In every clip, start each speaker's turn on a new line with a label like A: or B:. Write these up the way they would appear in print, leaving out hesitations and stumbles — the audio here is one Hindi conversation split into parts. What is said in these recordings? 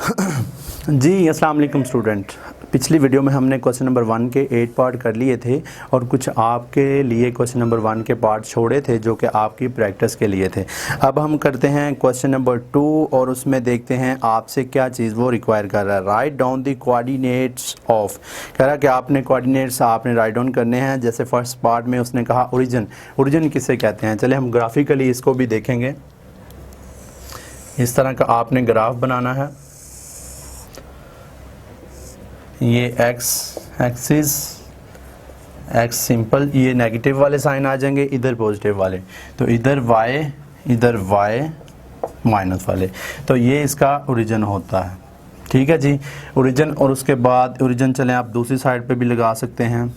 A: जी अस्सलाम वालेकुम स्टूडेंट। पिछली वीडियो में हमने क्वेश्चन नंबर 1 के 8 पार्ट कर लिए थे और कुछ आपके लिए क्वेश्चन नंबर 1 के पार्ट छोड़े थे जो कि आपकी प्रैक्टिस के लिए थे। अब हम करते हैं क्वेश्चन नंबर 2 और उसमें देखते हैं आपसे क्या चीज़ वो रिक्वायर कर रहा है। Write down the coordinates of, कह रहा है कि आपने कोऑर्डिनेट्स आपने राइट डाउन करने हैं। जैसे फर्स्ट पार्ट में उसने कहा ओरिजिन, ओरिजिन किसे कहते हैं। चले हम ग्राफिकली इसको भी देखेंगे। इस तरह का आपने ग्राफ बनाना है। ये एक्स एक्सिस, एक्स सिंपल, ये नेगेटिव वाले साइन आ जाएंगे, इधर पॉजिटिव वाले, तो इधर वाई माइनस वाले, तो ये इसका ओरिजिन होता है। ठीक है जी, ओरिजिन। और उसके बाद ओरिजिन चलें आप दूसरी साइड पे भी लगा सकते हैं,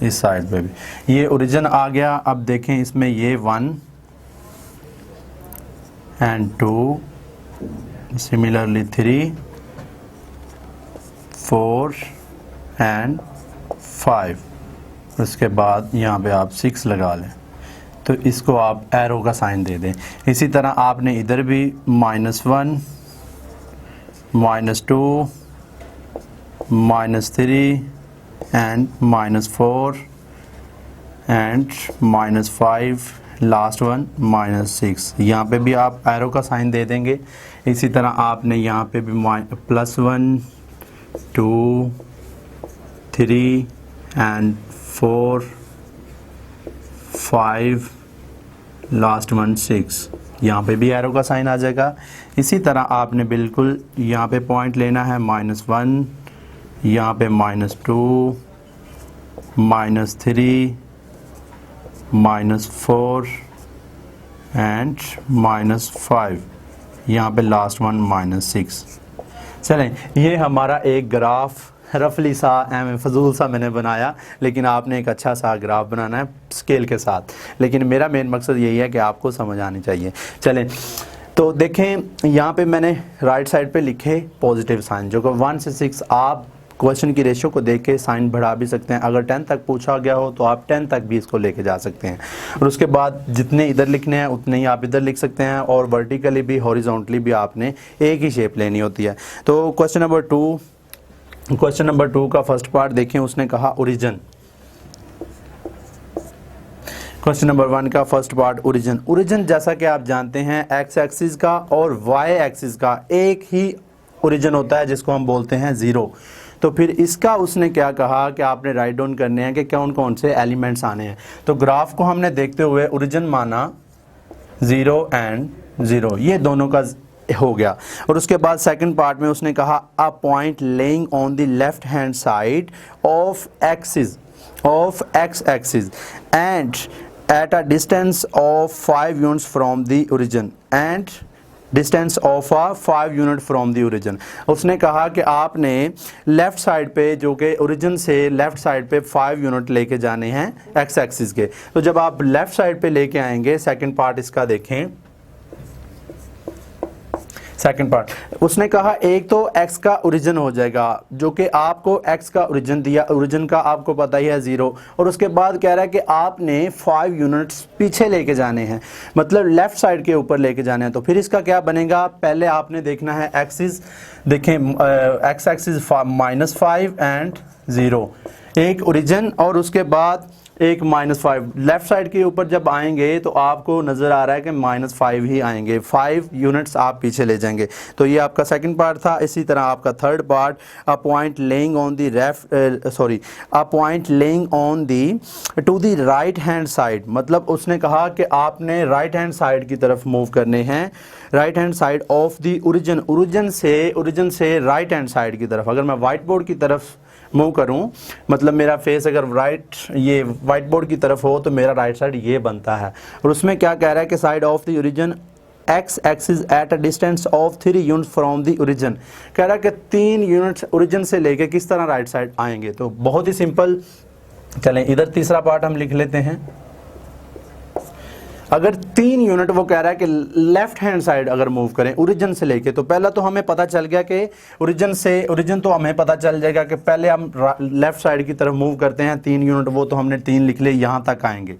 A: इस साइड पे भी ये ओरिजिन आ गया। अब देखें इसमें ये 1 and 2, सिमिलरली 3, 4 and 5, उसके बाद यहाँ पे आप 6 लगा लें, तो इसको आप एरो का साइन दे दें। इसी तरह आपने इधर भी -1, -2, -3 and -4 and -5, लास्ट वन -6, यहाँ पे भी आप एरो का साइन दे देंगे। इसी तरह आपने यहाँ पे भी +1, 2, 3 and 4, 5, लास्ट वन 6, यहाँ पे भी एरो का साइन आ जाएगा। इसी तरह आपने बिल्कुल यहाँ पे पॉइंट लेना है -1, यहाँ पे -2, -3, -4 एंड -5, यहाँ पे लास्ट वन -6। चलें, ये हमारा एक ग्राफ रफली सा फजूल सा मैंने बनाया, लेकिन आपने एक अच्छा सा ग्राफ बनाना है स्केल के साथ। लेकिन मेरा मेन मकसद यही है कि आपको समझ आनी चाहिए। चलें, तो देखें यहाँ पे मैंने राइट साइड पे लिखे पॉजिटिव साइन, जो कि 1 से 6 आप क्वेश्चन की रेशियो को देख के साइन बढ़ा भी सकते हैं। अगर 10 तक पूछा गया हो तो आप 10 तक भी इसको लेके जा सकते हैं। और उसके बाद जितने इधर लिखने हैं उतने ही आप इधर लिख सकते हैं, और वर्टिकली भी हॉरिजॉन्टली भी आपने एक ही शेप लेनी होती है। तो क्वेश्चन नंबर 2 का फर्स्ट पार्ट देखें। उसने कहा ओरिजिन। क्वेश्चन नंबर 1 का फर्स्ट पार्ट ओरिजिन। ओरिजिन जैसा कि आप जानते हैं एक्स एक्सिस का और वाई एक्सिस का एक ही ओरिजिन होता है, जिसको हम बोलते हैं 0। तो फिर इसका उसने क्या कहा कि आपने राइट डाउन करने हैं कि कौन कौन से एलिमेंट्स आने हैं। तो ग्राफ को हमने देखते हुए ओरिजिन माना 0 and 0, ये दोनों का हो गया। और उसके बाद सेकंड पार्ट में उसने कहा अ point lying on the left hand side of x axis and at a distance of 5 units from the origin and distance of 5 unit from the origin. उसने कहा कि आपने लेफ़्ट साइड पे, जो कि ओरिजिन से लेफ़्ट साइड पे 5 यूनिट लेके जाने हैं एक्स एक्सिस के। तो जब आप लेफ़्ट साइड पे लेके आएंगे, सेकंड पार्ट इसका देखें। सेकंड पार्ट उसने कहा एक तो x का ओरिजिन हो जाएगा, जो कि आपको x का ओरिजिन दिया, ओरिजिन का आपको पता ही है 0। और उसके बाद कह रहा है कि आपने 5 यूनिट्स पीछे लेके जाने हैं, मतलब लेफ्ट साइड के ऊपर लेके जाने हैं। तो फिर इसका क्या बनेगा, पहले आपने देखना है एक्सिस, देखें x एक्सिस -5 एंड 0, एक ओरिजिन और उसके बाद एक -5। लेफ्ट साइड के ऊपर जब आएंगे तो आपको नज़र आ रहा है कि -5 ही आएंगे, 5 यूनिट्स आप पीछे ले जाएंगे। तो ये आपका सेकंड पार्ट था। इसी तरह आपका third part a point lying on the to the right hand side, मतलब उसने कहा कि आपने राइट हैंड साइड की तरफ मूव करने हैं, right hand side of the origin, origin से राइट हैंड साइड की तरफ। अगर मैं वाइट बोर्ड की तरफ मूव करूं, मतलब मेरा फेस अगर ये वाइट बोर्ड की तरफ हो तो मेरा राइट साइड ये बनता है। और उसमें क्या कह रहा है कि side of the origin x axis at a distance of 3 unit from the origin. कह रहा है कि 3 यूनिट्स ओरिजिन से लेके किस तरह राइट साइड आएंगे। तो बहुत ही सिंपल। चलें, इधर तीसरा पार्ट हम लिख लेते हैं। अगर 3 यूनिट वो कह रहा है कि लेफ्ट हैंड साइड अगर मूव करें ओरिजिन से लेके, तो पहला तो हमें पता चल गया कि ओरिजिन तो हमें पता चल जाएगा कि पहले हम लेफ्ट साइड की तरफ मूव करते हैं 3 यूनिट, वो तो हमने 3 लिख ले, यहाँ तक आएंगे।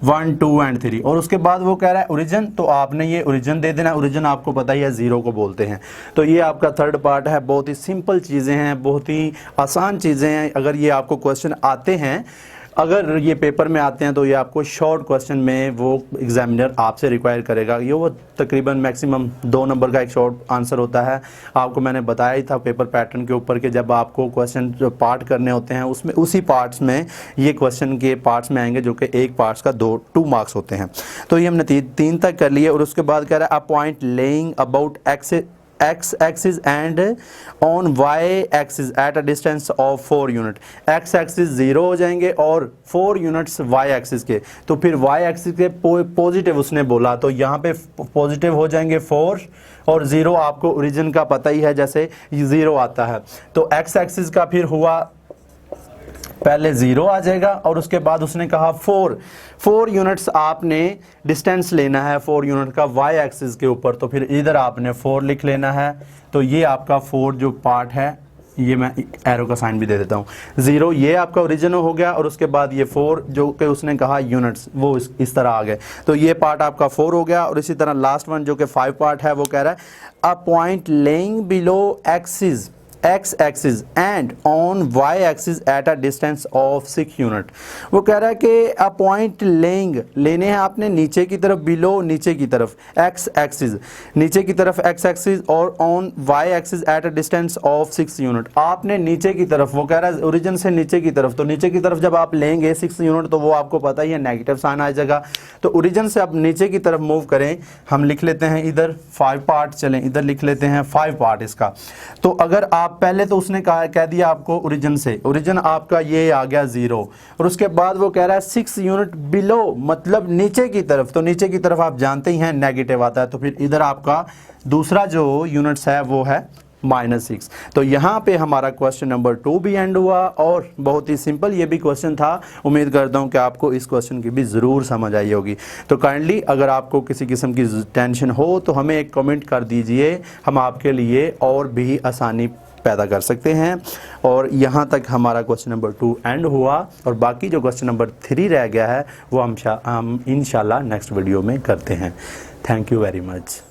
A: 1 2 एंड 3, और उसके बाद वो कह रहा है ओरिजिन, तो आपने ये ओरिजिन दे देना। ओरिजिन आपको पता ही है 0 को बोलते हैं। तो ये आपका थर्ड पार्ट है। बहुत ही सिंपल चीज़ें हैं, बहुत ही आसान चीज़ें हैं। अगर ये आपको क्वेश्चन आते हैं, अगर ये पेपर में आते हैं, तो ये आपको शॉर्ट क्वेश्चन में वो एग्जामिनर आपसे रिक्वायर करेगा। ये वो तकरीबन मैक्सिमम 2 नंबर का एक शॉर्ट आंसर होता है। आपको मैंने बताया ही था पेपर पैटर्न के ऊपर कि जब आपको क्वेश्चन जो पार्ट करने होते हैं उसमें उसी पार्ट्स में ये क्वेश्चन के पार्ट्स में आएंगे, जो कि एक पार्ट्स का 2 मार्क्स होते हैं। तो ये हमने 3 तक कर लिए। और उसके बाद कह रहा है अ point laying about x axis and on y axis at a distance of 4 unit. x axis 0 हो जाएंगे और 4 यूनिट्स y axis के, तो फिर y axis के पॉजिटिव उसने बोला, तो यहाँ पे पॉजिटिव हो जाएंगे 4 और 0 आपको ओरिजिन का पता ही है, जैसे 0 आता है। तो x axis का फिर हुआ पहले 0 आ जाएगा और उसके बाद उसने कहा 4 यूनिट्स आपने डिस्टेंस लेना है 4 यूनिट का y एक्सिस के ऊपर, तो फिर इधर आपने 4 लिख लेना है। तो ये आपका 4 जो पार्ट है, ये मैं एरो का साइन भी दे देता हूँ। 0 ये आपका ओरिजिन हो गया और उसके बाद ये 4 जो कि उसने कहा यूनिट्स, वो इस तरह आ गए। तो ये पार्ट आपका 4 हो गया। और इसी तरह लास्ट वन जो कि 5 पार्ट है, वो कह रहा है अ point laying below x axis and on y axis at a distance of 6 unit. वो कह रहा है कि अ पॉइंट लेइंग लेने हैं आपने नीचे की तरफ, बिलो नीचे की तरफ, x axis नीचे की तरफ x axis और on y axis at a distance of 6 unit. आपने नीचे की तरफ, वो कह रहा है ओरिजिन से नीचे की तरफ, तो नीचे की तरफ जब आप लेंगे 6 यूनिट, तो वो आपको पता ही है नेगेटिव साइन आ जाएगा। तो ओरिजिन से आप नीचे की तरफ मूव करें, हम लिख लेते हैं इधर 5 पार्ट, चलें इधर लिख लेते हैं 5 पार्ट इसका। तो अगर आप पहले तो उसने कह दिया आपको ओरिजिन से, ओरिजिन आपका ये आ गया 0, और उसके बाद वो कह रहा है 6 यूनिट बिलो, मतलब नीचे की तरफ। तो नीचे की तरफ आप जानते ही हैं नेगेटिव आता है, तो फिर इधर आपका दूसरा जो यूनिट्स है वो है -6। तो यहाँ पे हमारा क्वेश्चन नंबर 2 भी एंड हुआ, और बहुत ही सिंपल ये भी क्वेश्चन था। उम्मीद करता हूँ कि आपको इस क्वेश्चन की भी ज़रूर समझ आई होगी। तो काइंडली अगर आपको किसी किस्म की टेंशन हो तो हमें एक कमेंट कर दीजिए, हम आपके लिए और भी आसानी पैदा कर सकते हैं। और यहाँ तक हमारा क्वेश्चन नंबर 2 एंड हुआ, और बाकी जो क्वेश्चन नंबर 3 रह गया है वो हम इंशाल्लाह नेक्स्ट वीडियो में करते हैं। Thank you very much.